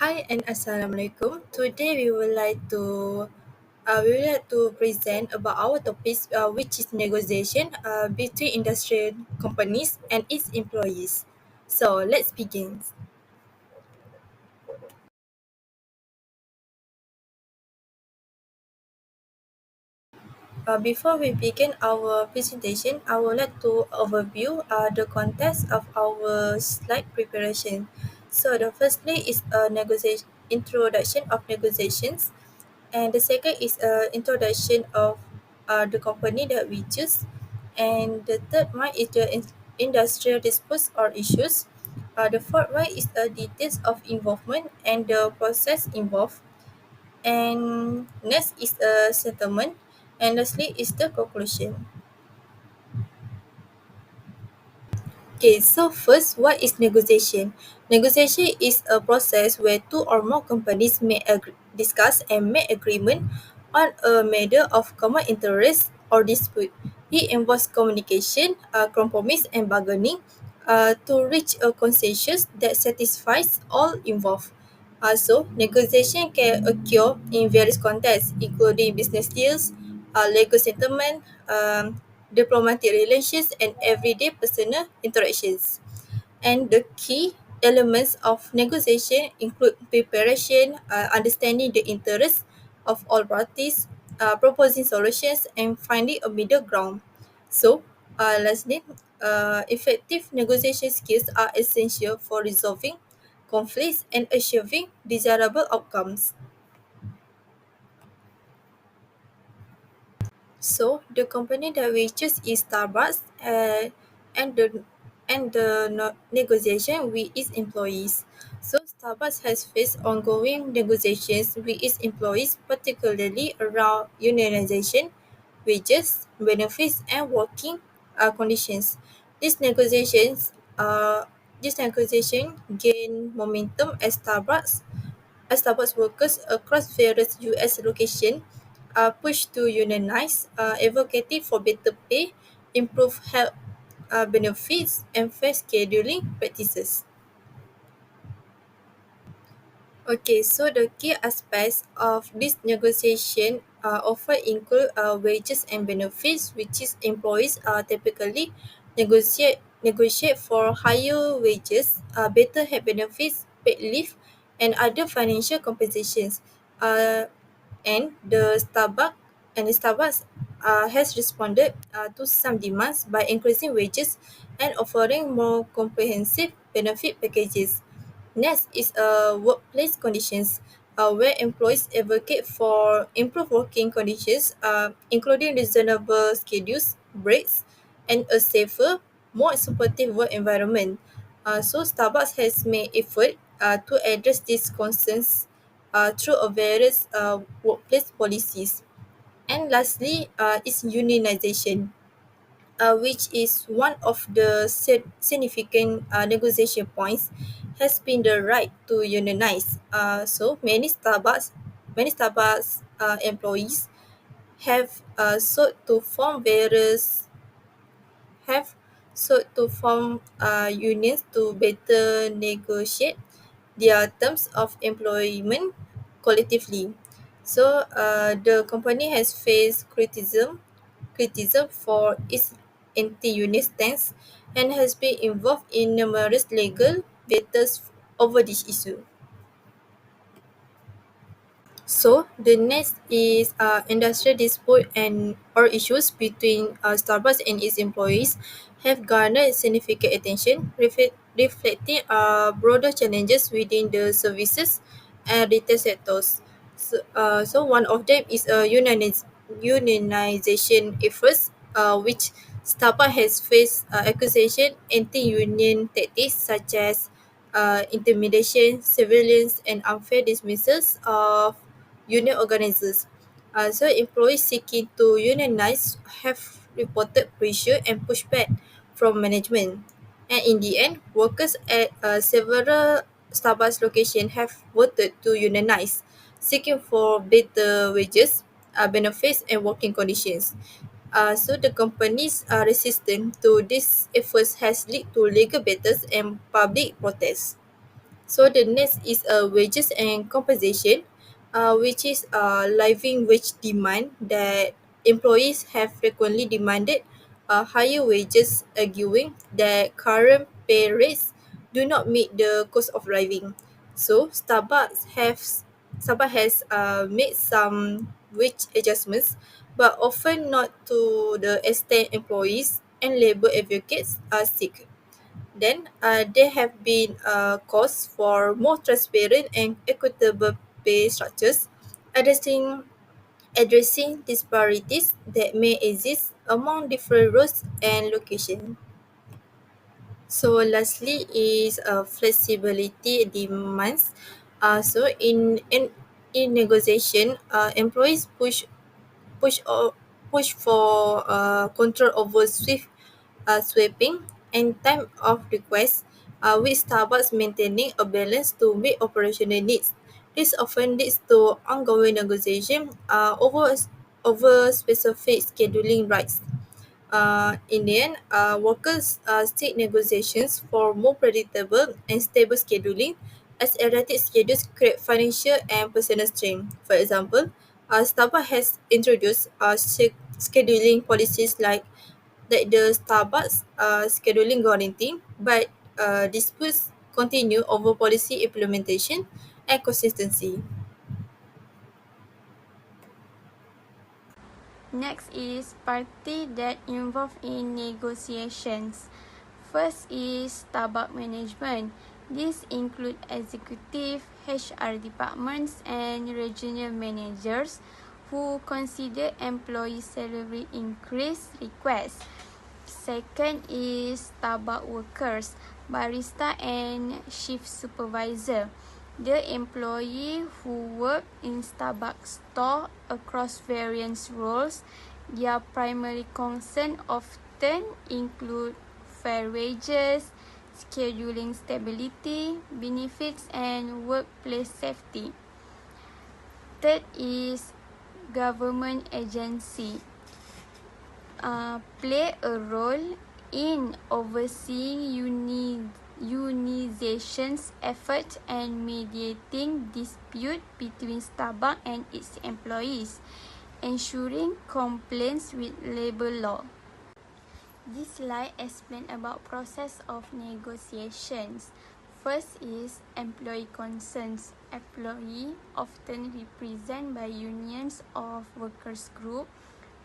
Hi and Assalamualaikum. Today we would like to present about our topics, which is negotiation between industrial companies and its employees. So let's begin. Before we begin our presentation, I would like to overview the context of our slide preparation. So the firstly is a negotiation introduction of negotiations, and the second is a introduction of the company that we choose, and the third one is the industrial disputes or issues. The fourth one is a details of involvement and the process involved, and next is a settlement, and lastly is the conclusion. Okay, so first, what is negotiation? Negotiation is a process where two or more companies may discuss and make agreement on a matter of common interest or dispute. It involves communication, compromise, and bargaining to reach a consensus that satisfies all involved. Also, negotiation can occur in various contexts, including business deals, legal settlement, diplomatic relations, and everyday personal interactions. And the key elements of negotiation include preparation, understanding the interests of all parties, proposing solutions, and finding a middle ground. So, lastly, effective negotiation skills are essential for resolving conflicts and achieving desirable outcomes. So the company that we choose is Starbucks, and the negotiation with its employees. So Starbucks has faced ongoing negotiations with its employees, particularly around unionization, wages, benefits, and working conditions. These negotiations, uh, this negotiation gain momentum as Starbucks workers across various U.S. locations are pushed to unionize, advocating for better pay, improved health benefits, and fair scheduling practices. Okay, so the key aspects of this negotiation often include wages and benefits, which is employees typically negotiate for higher wages, better health benefits, paid leave, and other financial compensations. Uh, and the Starbucks has responded to some demands by increasing wages and offering more comprehensive benefit packages. Next is workplace conditions, where employees advocate for improved working conditions, including reasonable schedules, breaks, and a safer, more supportive work environment. So Starbucks has made effort to address these concerns through a various workplace policies. And lastly, is unionization, which is one of the significant negotiation points, has been the right to unionize. So many Starbucks employees have sought to form unions to better negotiate their terms of employment collectively. So the company has faced criticism for its anti-unit stance and has been involved in numerous legal battles over this issue. So the next is industrial dispute and or issues between Starbucks and its employees have garnered significant attention, reflecting broader challenges within the services and retail sectors. So one of them is unionization efforts, which Starbucks has faced accusation anti-union tactics such as intimidation, surveillance, and unfair dismissals of union organizers. So employees seeking to unionize have reported pressure and pushback from management. And in the end, workers at several Starbucks locations have voted to unionize, seeking for better wages, benefits, and working conditions. So the company's resistance to these efforts has led to legal battles and public protests. So the next is wages and compensation, which is living wage demand that employees have frequently demanded higher wages, arguing that current pay rates do not meet the cost of living. So Starbucks has made some wage adjustments, but often not to the extent employees and labor advocates seek. Then there have been calls for more transparent and equitable pay structures, addressing addressing disparities that may exist among different roles and locations. So lastly is flexibility demands. In negotiation, employees push or push for control over sweeping and time of request, with Starbucks maintaining a balance to meet operational needs. This often leads to ongoing negotiation over specific scheduling rights. In the end, workers seek negotiations for more predictable and stable scheduling, as erratic schedules create financial and personal strain. For example, Starbucks has introduced scheduling policies like the Starbucks scheduling guarantee, but disputes continue over policy implementation and consistency. Next is party that involved in negotiations. First is Starbucks management. These include executive, HR departments, and regional managers who consider employee salary increase requests. Second is Starbucks workers, barista and shift supervisor. The employee who work in Starbucks store across various roles. Their primary concern often include fair wages, scheduling stability, benefits, and workplace safety. Third is government agency. Play a role in overseeing unionization's efforts and mediating dispute between Starbucks and its employees, ensuring compliance with labor law. This slide explains about process of negotiations. First is employee concerns. Employee, often represented by unions of workers group,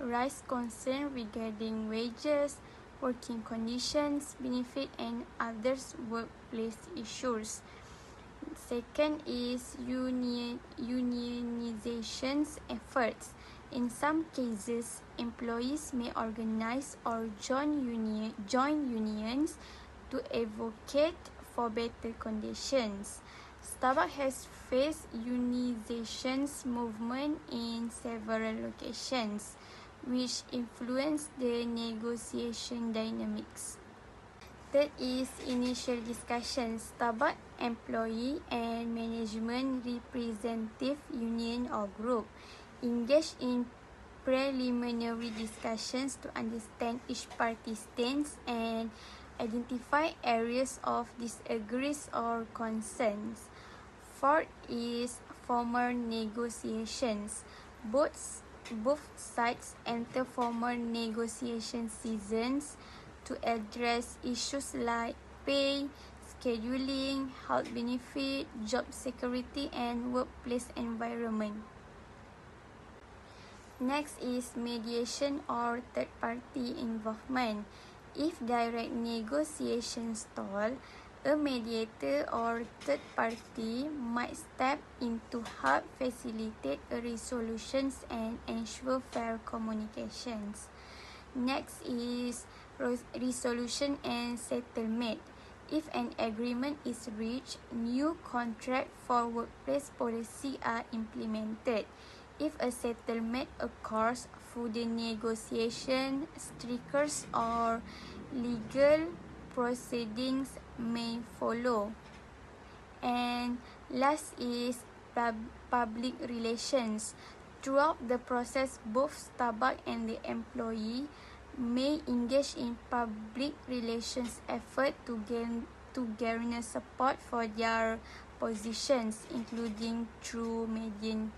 raise concern regarding wages, working conditions, benefit, and other workplace issues. Second is unionization's efforts. In some cases, employees may organize or join unions to advocate for better conditions. Starbucks has faced unionization movement in several locations, which influence the negotiation dynamics. Third is initial discussion. Starbucks employee and management representative union or group engage in preliminary discussions to understand each party's stance and identify areas of disagreement or concerns. Fourth is formal negotiations. Both sides enter formal negotiation seasons to address issues like pay, scheduling, health benefit, job security, and workplace environment. Next is mediation or third-party involvement. If direct negotiations stall, a mediator or third party might step in to help facilitate a resolution and ensure fair communications. Next is resolution and settlement. If an agreement is reached, new contract for workplace policy are implemented. If a settlement occurs through the negotiation, stricter or legal proceedings may follow. And last is public relations. Throughout the process, both Starbucks and the employee may engage in public relations effort to to garner support for their positions, including through median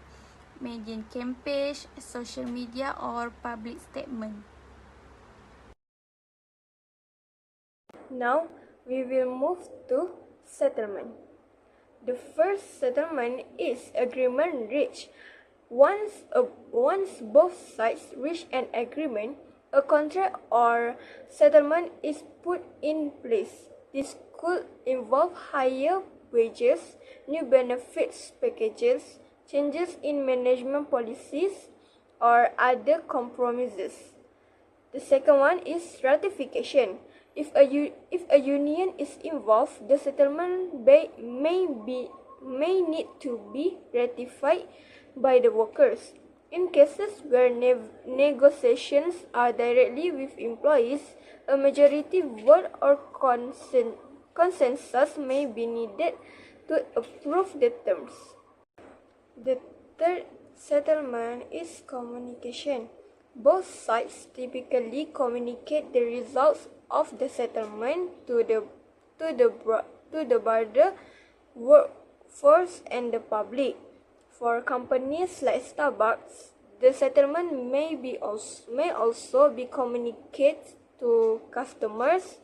campaigns, social media, or public statement. Now we will move to settlement. The first settlement is agreement reached. Once both sides reach an agreement, a contract or settlement is put in place. This could involve higher wages, new benefits packages, changes in management policies, or other compromises. The second one is ratification. If a union is involved, the settlement may need to be ratified by the workers. In cases where negotiations are directly with employees, a majority vote or consensus may be needed to approve the terms. The third settlement is communication. Both sides typically communicate the results of the settlement to the broader workforce and the public. For companies like Starbucks, the settlement may also be communicated to customers,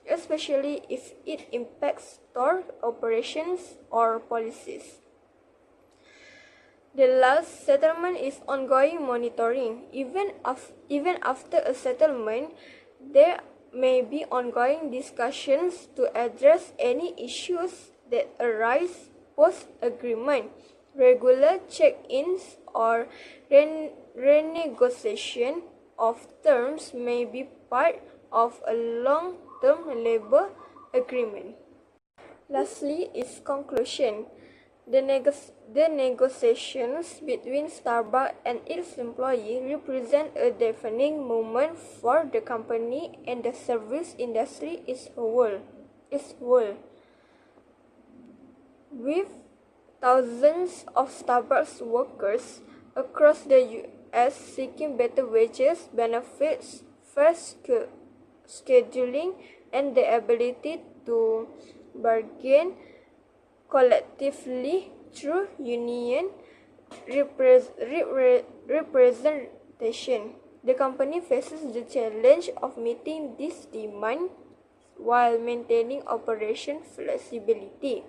especially if it impacts store operations or policies. The last settlement is ongoing monitoring. Even after a settlement, there may be ongoing discussions to address any issues that arise post-agreement. Regular check-ins or renegotiation of terms may be part of a long-term labor agreement. Lastly is conclusion. The negotiations between Starbucks and its employees represent a defining moment for the company and the service industry as a whole. With thousands of Starbucks workers across the U.S. seeking better wages, benefits, fair scheduling, and the ability to bargain collectively through union representation. The company faces the challenge of meeting this demand while maintaining operation flexibility.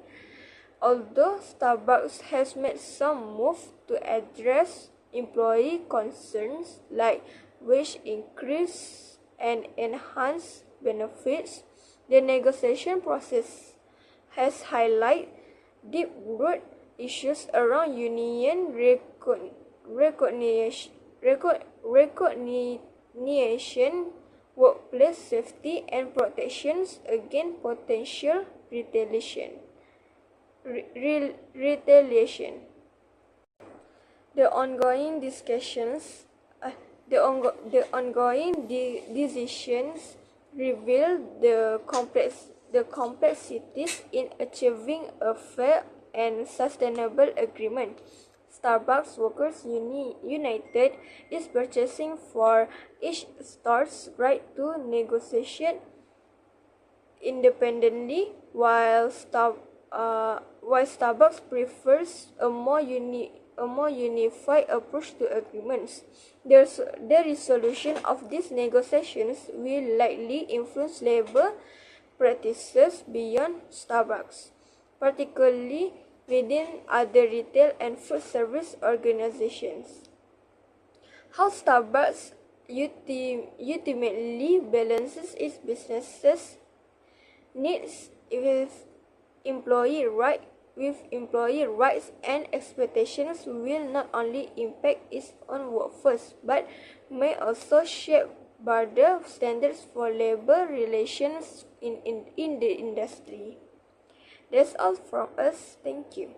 Although Starbucks has made some moves to address employee concerns like wage increase and enhanced benefits, the negotiation process has highlighted deep-rooted issues around union recognition, workplace safety, and protections against potential retaliation. The ongoing decisions reveal the complexities in achieving a fair and sustainable agreement. Starbucks Workers United is purchasing for each store's right to negotiate independently, while Starbucks prefers a more unified approach to agreements. The resolution of these negotiations will likely influence labor practices beyond Starbucks, particularly within other retail and food service organizations. How Starbucks ultimately balances its business's needs with employee rights and expectations will not only impact its own workforce but may also shape broader standards for labor relations in the industry. That's all from us. Thank you.